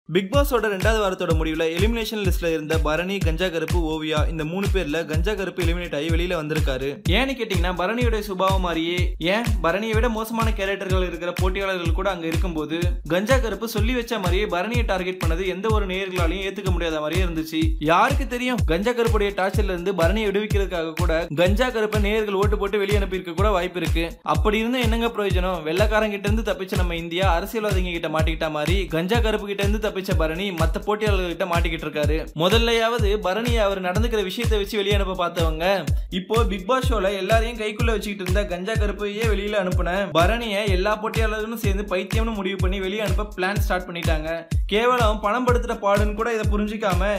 Big பாஸோட 2வது வாரத்தோட முடிவுல எலிமினேஷன் லிஸ்ட்ல இருந்த பரணி, கஞ்சா கருப்பு, ஓவியா இந்த 3 பேர்ல கஞ்சா கருப்பு எலிமினேட் ஆகி வெளியில வந்திருக்காரு. ஏன்னு கேட்டீங்கன்னா பரணியோட சுபாவம் மாதிரியே பரணியை விட மோசமான கேரக்டர்கள் இருக்கிற போட்டியாளர்கள் கூட அங்க இருக்கும்போது கஞ்சா கருப்பு சொல்லி வச்ச மாதிரியே பரணியை டார்கெட் பண்ணது எந்த ஒரு நேயர்களாலையும் ஏத்துக்க முடியாத மாதிரியே இருந்துச்சு. யாருக்கு தெரியும் கஞ்சா கருப்புடைய டார்ச்சர்ல இருந்து பரணியை விடுவிக்கிறதுக்காக கூட கஞ்சா கருப்பை நேயர்கள் ஓட்டு போட்டு வெளியே அனுப்பியிருக்க கூட வாய்ப்பு இருக்கு. அப்படி இருந்து என்னங்க பிரயோஜனம்? வெள்ளக்காரங்க கிட்ட இருந்து தப்பிச்ச நம்ம இந்தியா அரசியல்வாதிங்க கிட்ட மாட்டிக்கிட்ட மாதிரி கஞ்சா கருப்பு கிட்ட இருந்து தப்பிச்ச பரணி மத்த போட்டியாளர்கிட்ட மாட்டிக்கிட்டு இருக்காரு. முதல்லையாவது பரணியை அவர் நடந்துக்கிற விஷயத்தை வச்சு வெளியே அனுப்ப பார்த்தவங்க இப்போ பிக் பாஸ் ஷோல எல்லாரையும் கைக்குள்ள வச்சுக்கிட்டு இருந்த கஞ்சா கருப்பையே வெளியில அனுப்புன பரணியை எல்லா போட்டியாளர்களும் சேர்ந்து பைத்தியம்னு முடிவு பண்ணி வெளியே அனுப்ப பிளான் ஸ்டார்ட் பண்ணிட்டாங்க. கேவலம் பணம் படுத்துற பாடுன்னு கூட இதை புரிஞ்சுக்காம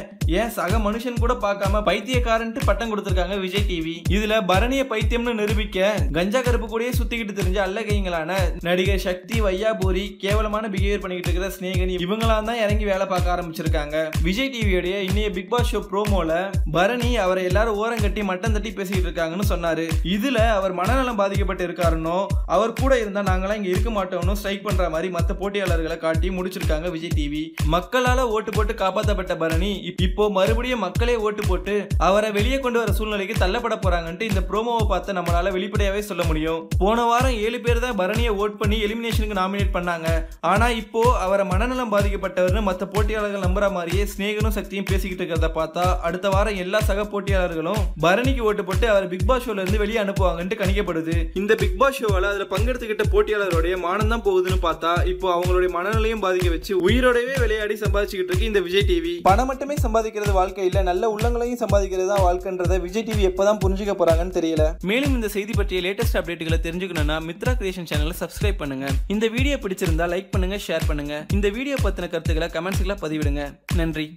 சக மனுஷன் கூட பார்க்காம பைத்தியக்காரன்ட்டு பட்டம் கொடுத்திருக்காங்க விஜய் டிவி. இதுல பரணியை பைத்தியம்னு நிரூபிக்க கஞ்சா கருப்பு கூடயே சுத்திக்கிட்டு தெரிஞ்ச அல்லகைங்களான நடிகை சக்தி, வையாபூரி, கேவலமான பிஹேவியர் பண்ணிக்கிட்டு இருக்கிற ஸ்நேகன் இவங்களாம் தான் இறங்கி வேலை பார்க்க ஆரம்பிச்சிருக்காங்க. விஜய் டிவியோட இன்னைய பிக் பாஸ் ஷோ ப்ரோமோல பரணி அவரை எல்லாரும் ஓரம் கட்டி மட்டம் தட்டி பேசிக்கிட்டு இருக்காங்கன்னு சொன்னாரு. இதுல அவர் மனநலம் பாதிக்கப்பட்டு இருக்காருன்னோ அவர் கூட இருந்தா நாங்களாம் இங்க இருக்க மாட்டோம்னு ஸ்ட்ரைக் பண்ற மாதிரி மத்த போட்டியாளர்களை காட்டி முடிச்சிருக்காங்க விஜய் டிவி. மக்களால ஓட்டு போட்டு காப்பாற்றப்பட்ட பரணி இப்போ மறுபடியும் மக்களே ஓட்டு போட்டு அவரை வெளியே கொண்டு வர சூழ்நிலைக்கு தள்ளப்பட போறாங்கன்ட்டு இந்த ப்ரோமோவை பார்த்து நம்மளால வெளிப்படையாவே சொல்ல முடியும். போன வாரம் 7 பேர் தான் பரணியை ஓட் பண்ணி எலிமினேஷனுக்கு நாமினேட் பண்ணாங்க. ஆனா இப்போ அவரை மனநலம் பாதிக்கப்பட்டவர்னு மத்த போட்டியாளர்கள் நம்புற மாதிரியே ஸ்நேகனும் சக்தியும் பேசிக்கிட்டு இருக்கிறத பார்த்தா அடுத்த வாரம் எல்லா சக போட்டியாளர்களும் பரணிக்கு ஓட்டு போட்டு அவர் பிக் பாஸ் ஷோல இருந்து வெளியே அனுப்புவாங்கன்ட்டு கணிக்கப்படுது. இந்த பிக் பாஸ் ஷோவால அதுல பங்கெடுத்துக்கிட்ட போட்டியாளருடைய மானம் தான் போகுதுன்னு பார்த்தா இப்போ அவங்களுடைய மனநிலையும் பாதிக்க வச்சு உயிரோடவே விளையாடி சம்பாதிச்சுக்கிட்டு இருக்கு இந்த விஜய் டிவி. பணம் மட்டுமே சம்பாதிக்கிறது வாழ்க்கை இல்ல, நல்ல உள்ளங்களையும் சம்பாதிக்கிறது தான் வாழ்க்கைன்றத விஜய் டிவி எப்பதான் புரிஞ்சுக்க போறாங்கன்னு தெரியல. மேலும் இந்த செய்தி பற்றிய லேட்டஸ்ட் அப்டேட்டுகளை தெரிஞ்சுக்கணும்னா மித்ரா கிரியேஷன் சேனலை சப்ஸ்கிரைப் பண்ணுங்க. இந்த வீடியோ பிடிச்சிருந்தா லைக் பண்ணுங்க, ஷேர் பண்ணுங்க. இந்த வீடியோ பத்தின கருத்துக்களை கமெண்ட்ஸ்ல பதிவிடுங்க. நன்றி.